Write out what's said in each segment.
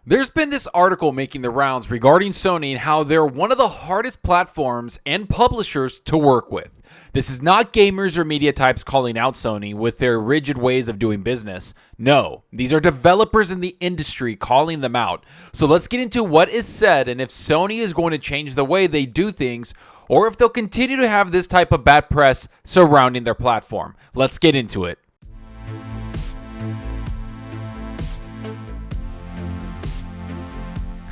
There's been this article making the rounds regarding Sony and how they're one of the hardest platforms and publishers to work with. This is not gamers or media types calling out Sony with their rigid ways of doing business. No, these are developers in the industry calling them out. So let's get into what is said and if Sony is going to change the way they do things or if they'll continue to have this type of bad press surrounding their platform. Let's get into it.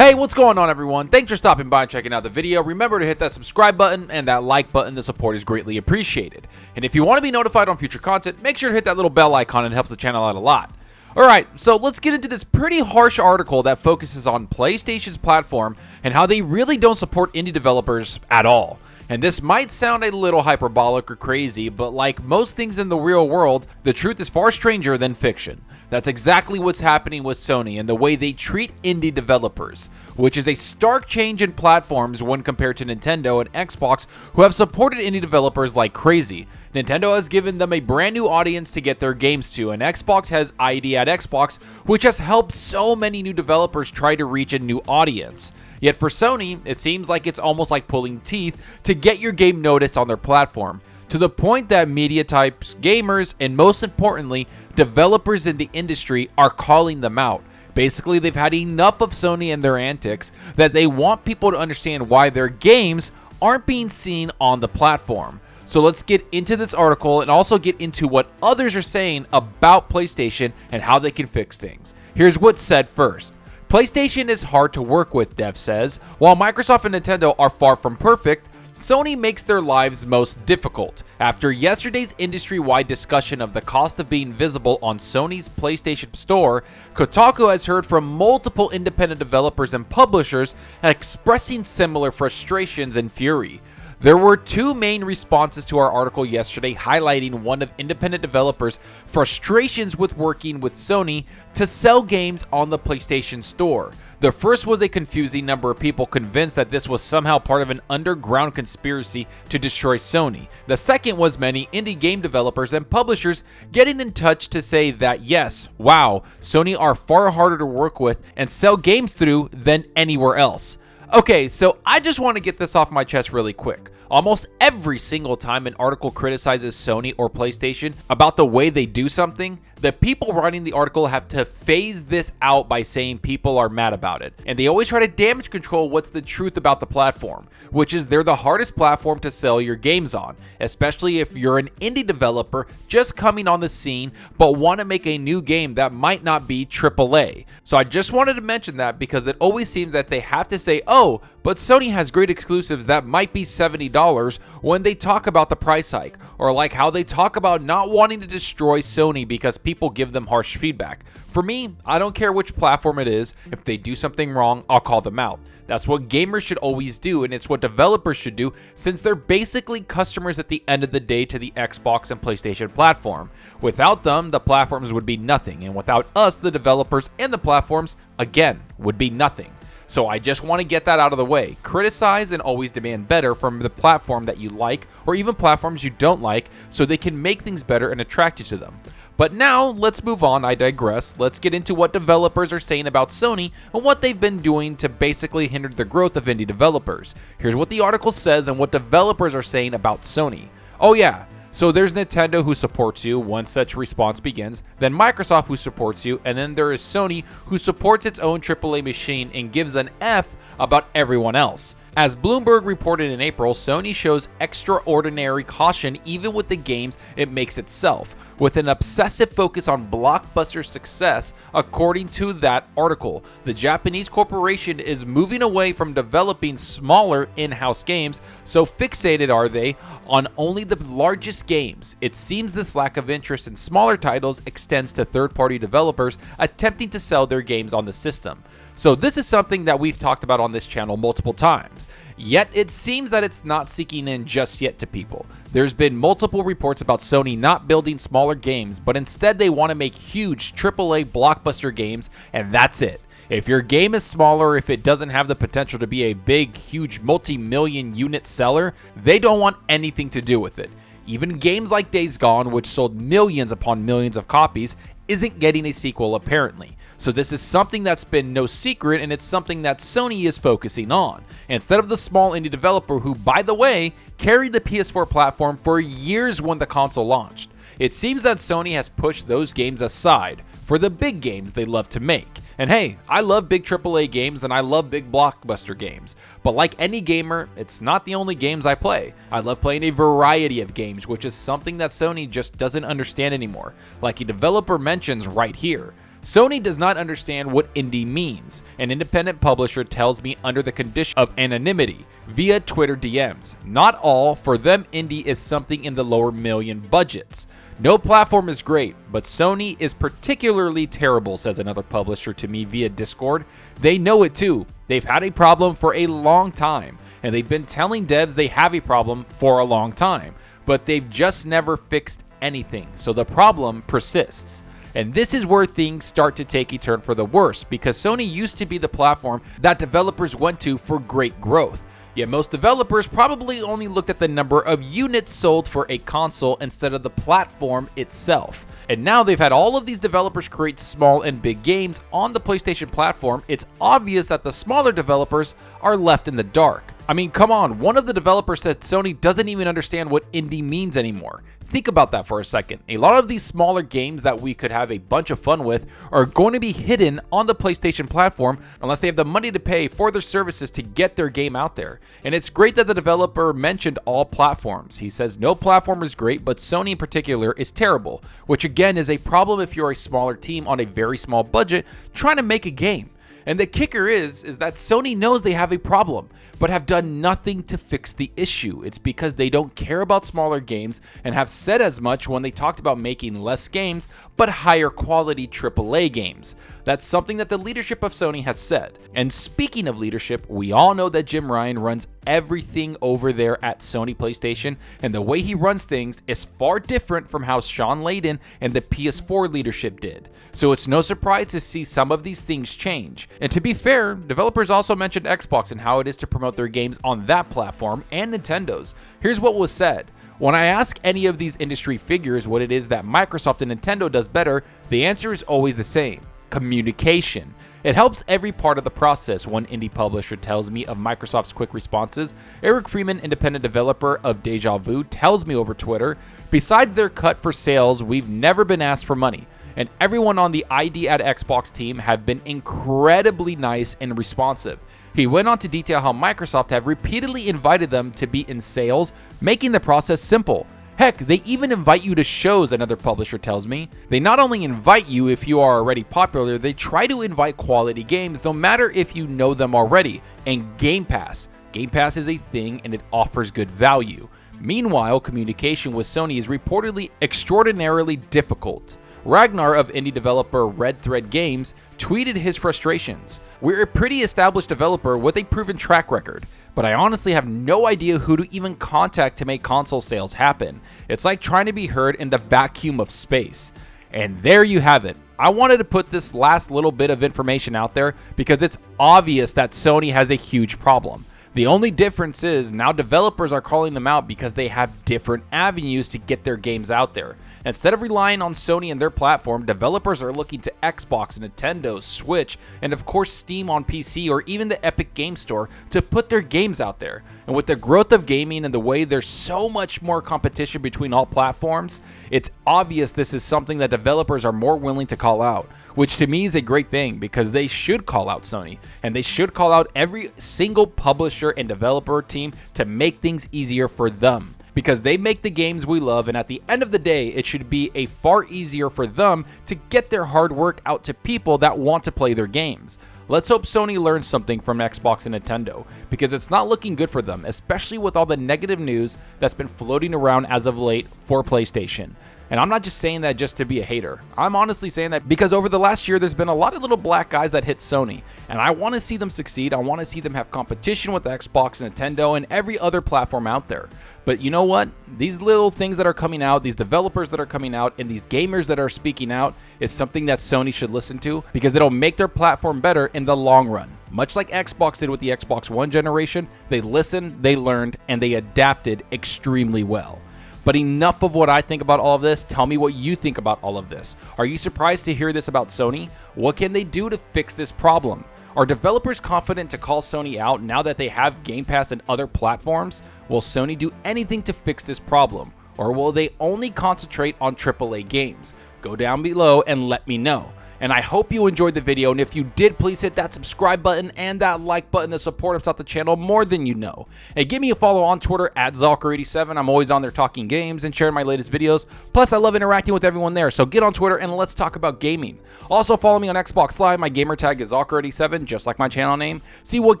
Hey, what's going on, everyone? Thanks for stopping by and checking out the video. Remember to hit that subscribe button and that like button. The support is greatly appreciated. And if you want to be notified on future content, make sure to hit that little bell icon. It helps the channel out a lot. Alright, so let's get into this pretty harsh article that focuses on PlayStation's platform and how they really don't support indie developers at all. And this might sound a little hyperbolic or crazy, but like most things in the real world, the truth is far stranger than fiction. That's exactly what's happening with Sony and the way they treat indie developers, which is a stark change in platforms when compared to Nintendo and Xbox, who have supported indie developers like crazy. Nintendo has given them a brand new audience to get their games to, and Xbox has ID at Xbox, which has helped so many new developers try to reach a new audience. Yet for Sony, it seems like it's almost like pulling teeth to get your game noticed on their platform, to the point that media types, gamers, and most importantly, developers in the industry are calling them out. Basically, they've had enough of Sony and their antics that they want people to understand why their games aren't being seen on the platform. So let's get into this article and also get into what others are saying about PlayStation and how they can fix things. Here's what's said first. PlayStation is hard to work with, Dev says. While Microsoft and Nintendo are far from perfect, Sony makes their lives most difficult. After yesterday's industry-wide discussion of the cost of being visible on Sony's PlayStation Store, Kotaku has heard from multiple independent developers and publishers expressing similar frustrations and fury. There were two main responses to our article yesterday highlighting one of independent developers' frustrations with working with Sony to sell games on the PlayStation Store. The first was a confusing number of people convinced that this was somehow part of an underground conspiracy to destroy Sony. The second was many indie game developers and publishers getting in touch to say that yes, wow, Sony are far harder to work with and sell games through than anywhere else. Okay, so I just want to get this off my chest really quick. Almost every single time an article criticizes Sony or PlayStation about the way they do something, the people writing the article have to phase this out by saying people are mad about it. And they always try to damage control what's the truth about the platform, which is they're the hardest platform to sell your games on, especially if you're an indie developer just coming on the scene but want to make a new game that might not be AAA. So I just wanted to mention that because it always seems that they have to say, oh, but Sony has great exclusives that might be $70 when they talk about the price hike, or like how they talk about not wanting to destroy Sony because people give them harsh feedback. For me, I don't care which platform it is. If they do something wrong, I'll call them out. That's what gamers should always do, and it's what developers should do since they're basically customers at the end of the day to the Xbox and PlayStation platform. Without them, the platforms would be nothing, and without us, the developers and the platforms, again, would be nothing. So I just want to get that out of the way. Criticize and always demand better from the platform that you like or even platforms you don't like so they can make things better and attract you to them. But now, let's move on, I digress. Let's get into what developers are saying about Sony and what they've been doing to basically hinder the growth of indie developers. Here's what the article says and what developers are saying about Sony. Oh yeah, so there's Nintendo who supports you once such response begins, then Microsoft who supports you, and then there is Sony who supports its own AAA machine and gives an F about everyone else. As Bloomberg reported in April, Sony shows extraordinary caution even with the games it makes itself, with an obsessive focus on blockbuster success. According to that article, the Japanese corporation is moving away from developing smaller in-house games, so fixated are they on only the largest games. It seems this lack of interest in smaller titles extends to third-party developers attempting to sell their games on the system. So this is something that we've talked about on this channel multiple times. Yet it seems that it's not sinking in just yet to people. There's been multiple reports about Sony not building smaller games, but instead they want to make huge AAA blockbuster games, and that's it. If your game is smaller, if it doesn't have the potential to be a big, huge, multi-million unit seller, they don't want anything to do with it. Even games like Days Gone, which sold millions upon millions of copies, isn't getting a sequel apparently. So this is something that's been no secret, and it's something that Sony is focusing on. Instead of the small indie developer who, by the way, carried the PS4 platform for years when the console launched. It seems that Sony has pushed those games aside for the big games they love to make. And hey, I love big AAA games and I love big blockbuster games. But like any gamer, it's not the only games I play. I love playing a variety of games, which is something that Sony just doesn't understand anymore, like a developer mentions right here. Sony does not understand what indie means. An independent publisher tells me under the condition of anonymity via Twitter DMs. Not all, for them indie is something in the lower million budgets. No platform is great, but Sony is particularly terrible, says another publisher to me via Discord. They know it too. They've had a problem for a long time, and they've been telling devs they have a problem for a long time, but they've just never fixed anything, so the problem persists. And this is where things start to take a turn for the worse, because Sony used to be the platform that developers went to for great growth. Yet most developers probably only looked at the number of units sold for a console instead of the platform itself. And now they've had all of these developers create small and big games on the PlayStation platform. It's obvious that the smaller developers are left in the dark. I mean, come on, one of the developers said Sony doesn't even understand what indie means anymore. Think about that for a second. A lot of these smaller games that we could have a bunch of fun with are going to be hidden on the PlayStation platform unless they have the money to pay for their services to get their game out there. And it's great that the developer mentioned all platforms. He says no platform is great, but Sony in particular is terrible, which again is a problem if you're a smaller team on a very small budget trying to make a game. And the kicker is that Sony knows they have a problem, but have done nothing to fix the issue. It's because they don't care about smaller games and have said as much when they talked about making less games, but higher quality AAA games. That's something that the leadership of Sony has said. And speaking of leadership, we all know that Jim Ryan runs everything over there at Sony PlayStation, and the way he runs things is far different from how Sean Layden and the PS4 leadership did. So it's no surprise to see some of these things change. And to be fair, developers also mentioned Xbox and how it is to promote their games on that platform, and Nintendo's. Here's what was said. When I ask any of these industry figures what it is that Microsoft and Nintendo does better, the answer is always the same: communication. It helps every part of the process, one indie publisher tells me of Microsoft's quick responses. Eric Freeman, independent developer of Deja Vu, tells me over Twitter, besides their cut for sales, we've never been asked for money. And everyone on the ID at Xbox team have been incredibly nice and responsive. He went on to detail how Microsoft have repeatedly invited them to be in sales, making the process simple. Heck, they even invite you to shows, another publisher tells me. They not only invite you if you are already popular, they try to invite quality games, no matter if you know them already. And Game Pass. Game Pass is a thing and it offers good value. Meanwhile, communication with Sony is reportedly extraordinarily difficult. Ragnar of indie developer Red Thread Games tweeted his frustrations. We're a pretty established developer with a proven track record, but I honestly have no idea who to even contact to make console sales happen. It's like trying to be heard in the vacuum of space. And there you have it. I wanted to put this last little bit of information out there because it's obvious that Sony has a huge problem. The only difference is now developers are calling them out because they have different avenues to get their games out there. Instead of relying on Sony and their platform, developers are looking to Xbox, Nintendo, Switch, and of course Steam on PC or even the Epic Game Store to put their games out there. And with the growth of gaming and the way there's so much more competition between all platforms, it's obvious this is something that developers are more willing to call out, which to me is a great thing because they should call out Sony and they should call out every single publisher and developer team to make things easier for them, because they make the games we love, and at the end of the day it should be a far easier for them to get their hard work out to people that want to play their games. Let's hope Sony learns something from Xbox and Nintendo, because it's not looking good for them, especially with all the negative news that's been floating around as of late for PlayStation. And I'm not just saying that just to be a hater. I'm honestly saying that because over the last year, there's been a lot of little black guys that hit Sony. And I want to see them succeed. I want to see them have competition with Xbox, Nintendo, and every other platform out there. But you know what? These little things that are coming out, these developers that are coming out, and these gamers that are speaking out is something that Sony should listen to, because it'll make their platform better in the long run. Much like Xbox did with the Xbox One generation, they listened, they learned, and they adapted extremely well. But enough of what I think about all of this. Tell me what you think about all of this. Are you surprised to hear this about Sony? What can they do to fix this problem? Are developers confident to call Sony out now that they have Game Pass and other platforms? Will Sony do anything to fix this problem? Or will they only concentrate on AAA games? Go down below and let me know. And I hope you enjoyed the video, and if you did, please hit that subscribe button and that like button to support us out the channel more than you know. And give me a follow on Twitter at Zalker87. I'm always on there talking games and sharing my latest videos. Plus, I love interacting with everyone there, so get on Twitter and let's talk about gaming. Also, follow me on Xbox Live. My gamertag is Zalker87, just like my channel name. See what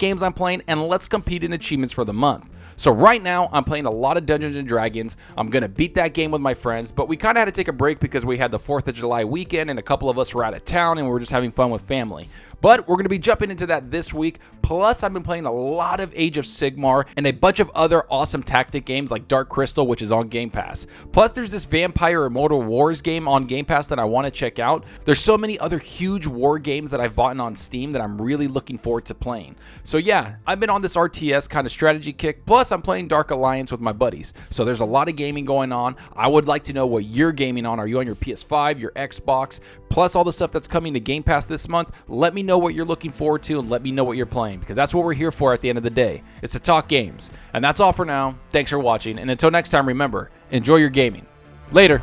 games I'm playing, and let's compete in achievements for the month. So right now, I'm playing a lot of Dungeons & Dragons. I'm going to beat that game with my friends, but we kind of had to take a break because we had the 4th of July weekend and a couple of us were out of town and we were just having fun with family. But we're going to be jumping into that this week. Plus, I've been playing a lot of Age of Sigmar and a bunch of other awesome tactic games like Dark Crystal, which is on Game Pass. Plus, there's this Vampire Immortal Wars game on Game Pass that I want to check out. There's so many other huge war games that I've bought on Steam that I'm really looking forward to playing. So yeah, I've been on this RTS kind of strategy kick. Plus, I'm playing Dark Alliance with my buddies. So there's a lot of gaming going on. I would like to know what you're gaming on. Are you on your PS5, your Xbox? Plus all the stuff that's coming to Game Pass this month. Let me know what you're looking forward to and let me know what you're playing, because that's what we're here for at the end of the day. It's to talk games. And that's all for now. Thanks for watching, and until next time, remember, enjoy your gaming. Later.